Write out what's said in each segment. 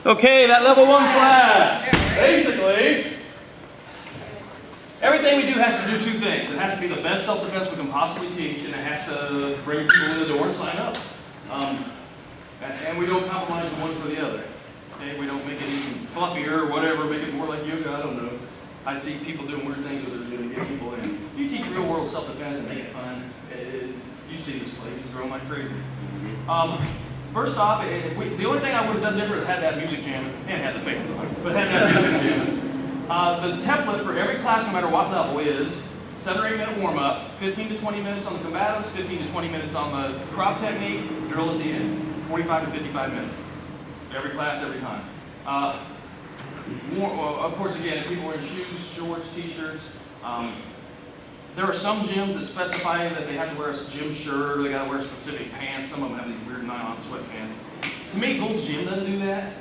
Okay, that level 1 class. Basically, everything we do has to do 2 things. It has to be the best self-defense we can possibly teach, and it has to bring people in the door and sign up. And we don't compromise the one for the other. Okay, we don't make it even fluffier or whatever, make it more like yoga, I don't know. I see people doing weird things with it to get people in. If you teach real-world self-defense and make it fun, you see this place is growing like crazy. First off, the only thing I would have done different is had that music jamming, and had the fans on, but had that music jamming. The template for every class, no matter what level, is 7 or 8 minute warm-up, 15 to 20 minutes on the combatives, 15 to 20 minutes on the Krav technique, drill at the end, 45 to 55 minutes. Every class, every time. Of course, again, if people wearing shoes, shorts, t-shirts, there are some gyms that specify that they have to wear a gym shirt, or they got to wear specific pants. Some of them have these weird nylon sweatpants. To me, Gold's Gym doesn't do that.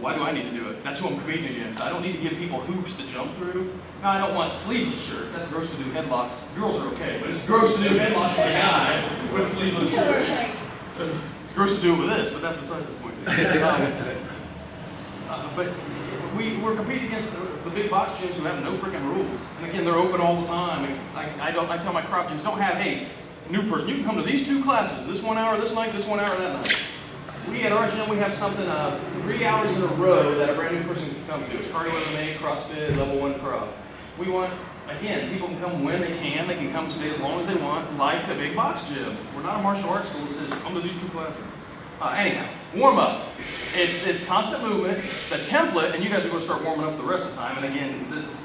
Why do I need to do it? That's who I'm competing against. I don't need to give people hoops to jump through. Now, I don't want sleeveless shirts. That's gross to do headlocks. Girls are okay, but it's gross to do headlocks with a guy with sleeveless shirts. It's gross to do it with this, but that's beside the point. But we're competing against the big box gyms who have no freaking rules. And again, they're open all the time. And I tell my Krav gyms, don't have, hey, new person, you can come to these 2 classes, this 1 hour this night, this 1 hour that night. We at our gym, we have something 3 hours in a row that a brand new person can come to. It's cardio MMA, CrossFit, level 1 Krav. We want, again, people can come when they can. They can come stay as long as they want, like the big box gyms. We're not a martial arts school that says, come to these 2 classes. Anyhow, warm up. It's constant movement. The template, and you guys are going to start warming up the rest of the time. And again, this is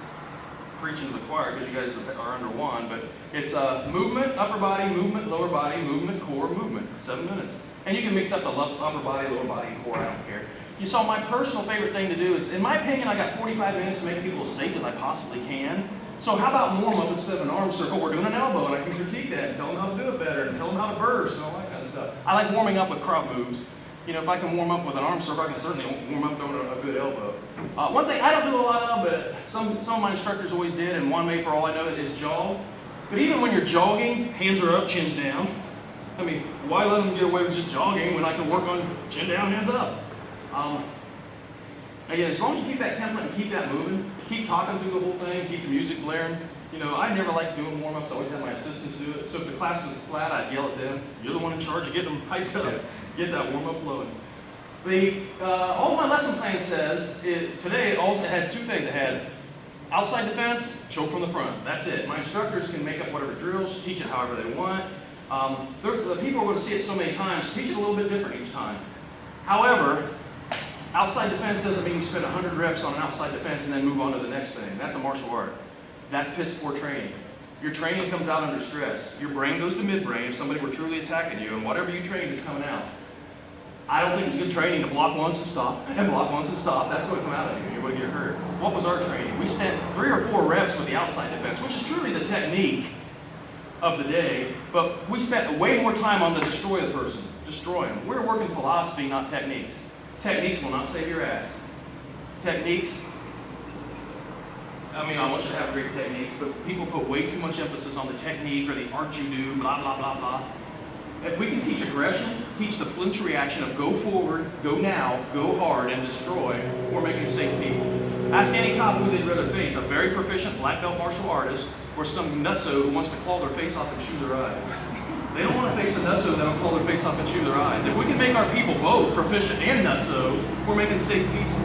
preaching to the choir because you guys are under one. But it's movement, upper body, movement, lower body, movement, core, movement. 7 minutes. And you can mix up the upper body, lower body, and core. I don't care. You saw my personal favorite thing to do is, in my opinion, I got 45 minutes to make people as safe as I possibly can. So how about warm up instead of an arm circle? We're doing an elbow, and I can critique that and tell them how to do it better and tell them how to burst and all that kind of stuff. I like warming up with Krav moves. You know, if I can warm up with an arm circle, I can certainly warm up throwing a good elbow. One thing I don't do a lot of, but some of my instructors always did, and Juan May, for all I know, is jog. But even when you're jogging, hands are up, chin's down. I mean, why let them get away with just jogging when I can work on chin down, hands up? Again, as long as you keep that template and keep that moving, keep talking through the whole thing, keep the music blaring. You know, I never liked doing warm-ups. I always had my assistants do it. So if the class was flat, I'd yell at them. You're the one in charge of getting them hyped up. Get that warm-up flowing. All my lesson plan says, today it had 2 things. It had outside defense, choke from the front. That's it. My instructors can make up whatever drills, teach it however they want. The people are going to see it so many times, teach it a little bit different each time. However, outside defense doesn't mean you spend 100 reps on an outside defense and then move on to the next thing. That's a martial art. That's piss poor training. Your training comes out under stress. Your brain goes to midbrain if somebody were truly attacking you, and whatever you trained is coming out. I don't think it's good training to block once and stop, and block once and stop. That's going to come out of you. You're going to get hurt. What was our training? We spent 3 or 4 reps with the outside defense, which is truly the technique of the day, but we spent way more time on the destroy the person. Destroy them. We're working philosophy, not techniques. Techniques will not save your ass. Techniques, I mean, I want you to have great techniques, but people put way too much emphasis on the technique or the art you do, blah, blah, blah, blah. If we can teach aggression, teach the flinch reaction of go forward, go now, go hard, and destroy, we're making safe people. Ask any cop who they'd rather face, a very proficient black belt martial artist or some nutso who wants to claw their face off and chew their eyes. They don't want to face a nutso that'll claw their face off and chew their eyes. If we can make our people both proficient and nutso, we're making safe people.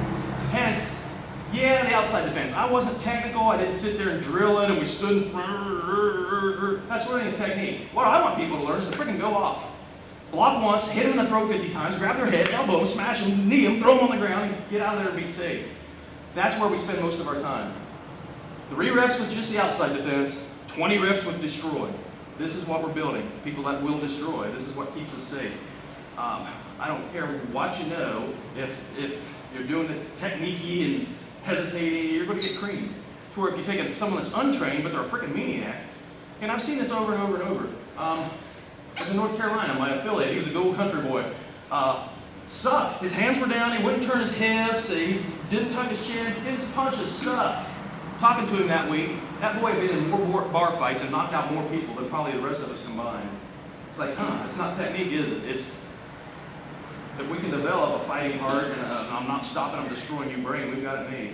Hence, yeah, the outside defense. I wasn't technical. I didn't sit there and drill it, and we stood in front. That's learning a technique. What I want people to learn is to freaking go off. Block once, hit them in the throat 50 times, grab their head, elbow them, smash them, knee them, throw them on the ground, and get out of there and be safe. That's where we spend most of our time. 3 reps with just the outside defense, 20 reps with destroy. This is what we're building. People that will destroy. This is what keeps us safe. I don't care what you know. If you're doing the technique-y and hesitating, you're going to get creamed. To where if you take someone that's untrained, but they're a freaking maniac, and I've seen this over and over and over. I was in North Carolina, my affiliate, he was a gold country boy. Sucked. His hands were down, he wouldn't turn his hips, he didn't tuck his chin, his punches sucked. Talking to him that week, that boy had been in more bar fights and knocked out more people than probably the rest of us combined. It's like, it's not technique, is it? If we can develop a fighting heart and I'm not stopping, I'm destroying you brain, we've got it made.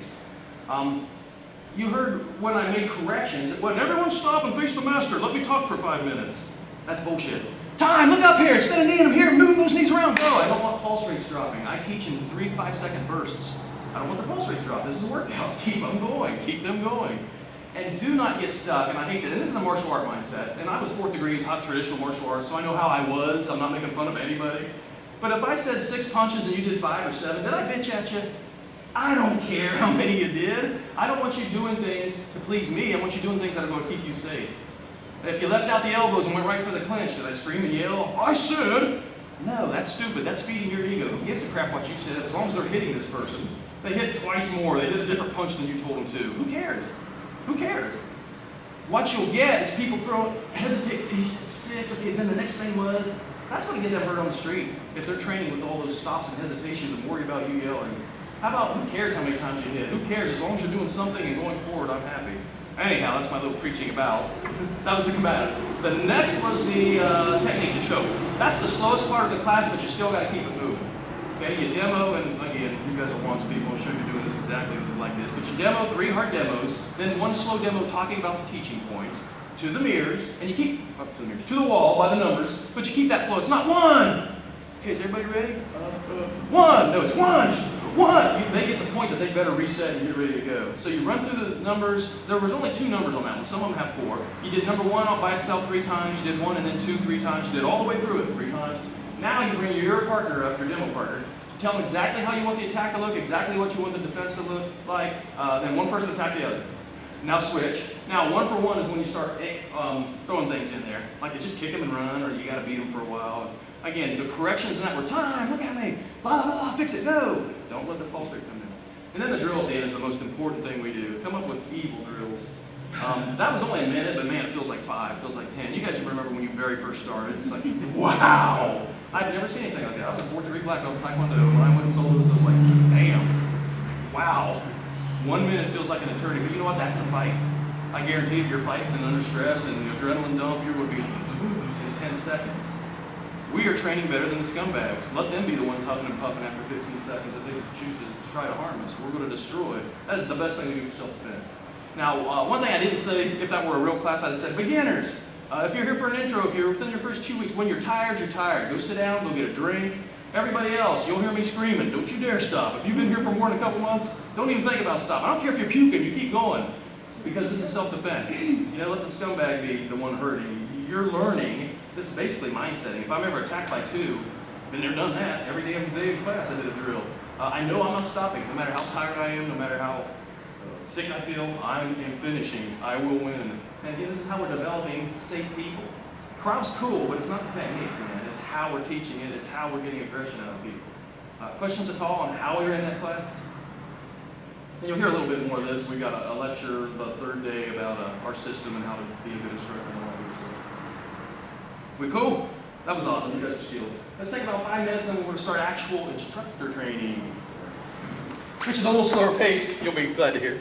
You heard when I made corrections, when everyone stop and face the master, let me talk for 5 minutes. That's bullshit. Time, look up here, instead of kneeing them here, move those knees around, go. I don't want pulse rates dropping. I teach in 3 5-second bursts. I don't want the pulse rate to drop. This is a workout. Keep them going, keep them going. And do not get stuck, and I hate that, and this is a martial art mindset, and I was 4th degree and taught traditional martial arts, so I know how I was. I'm not making fun of anybody. But if I said 6 punches and you did 5 or 7, did I bitch at you? I don't care how many you did. I don't want you doing things to please me. I want you doing things that are going to keep you safe. If you left out the elbows and went right for the clinch, did I scream and yell, I said? No, that's stupid. That's feeding your ego. Who gives a crap what you said as long as they're hitting this person? They hit twice more. They did a different punch than you told them to. Who cares? Who cares? What you'll get is people hesitate. He's 6. Okay, then the next thing was, that's going to get them hurt on the street if they're training with all those stops and hesitations and worry about you yelling. How about who cares how many times you hit? Who cares? As long as you're doing something and going forward, I'm happy. Anyhow, that's my little preaching about. That was the combative. The next was the technique to choke. That's the slowest part of the class, but you still got to keep it moving. Okay, you demo, and again, you guys are wants people. I'm sure you're doing this exactly like this. But you demo 3 hard demos, then 1 slow demo talking about the teaching points to the mirrors, and you keep up to the mirrors, to the wall by the numbers, but you keep that flow. It's not 1. Okay, is everybody ready? 1. No, it's 1. They get the point that they better reset and get ready to go. So you run through the numbers. There was only 2 numbers on that one. Some of them have 4. You did number 1 by itself 3 times. You did 1 and then 2 3 times. You did all the way through it 3 times. Now you bring your partner up, your demo partner. Tell them exactly how you want the attack to look, exactly what you want the defense to look like. Then one person attack the other. Now switch. Now 1 for 1 is when you start throwing things in there. Like to just kick them and run, or you got to beat them for a while. Again, the corrections in that were time, look at me, blah, blah, blah, fix it, go. Don't let the pulse rate come in. And then the drill at the end is the most important thing we do. Come up with evil drills. That was only a minute, but man, it feels like 5, it feels like 10. You guys remember when you very first started, it's like, wow. I'd never seen anything like that. I was a 4th degree black belt in Taekwondo. When I went solos, I was like, damn, wow. 1 minute feels like an eternity, but you know what, that's the fight. I guarantee if you're fighting and under stress and the adrenaline dump, you would be in 10 seconds. We are training better than the scumbags. Let them be the ones huffing and puffing after 15 seconds if they choose to try to harm us. We're going to destroy. That is the best thing to do for self-defense. Now, one thing I didn't say, if that were a real class, I'd have said, beginners. If you're here for an intro, if you're within your first 2 weeks, when you're tired, you're tired. Go sit down, go get a drink. Everybody else, you'll hear me screaming. Don't you dare stop. If you've been here for more than a couple months, don't even think about stopping. I don't care if you're puking, you keep going. Because this is self-defense. You know, let the scumbag be the one hurting you. You're learning. This is basically mindsetting. If I'm ever attacked by 2, been there, done that. Every day in class I did a drill. I know I'm not stopping. No matter how tired I am, no matter how sick I feel, I am finishing. I will win. And again, this is how we're developing safe people. Krav's cool, but it's not the techniques, man. It's how we're teaching it. It's how we're getting aggression out of people. Questions at all on how we're in that class? And you'll hear a little bit more of this. We got a lecture the 3rd day about our system and how to be a good instructor and all that. We cool? That was awesome. You guys are skilled. Let's take about 5 minutes and we're going to start actual instructor training, which is a little slower paced. You'll be glad to hear.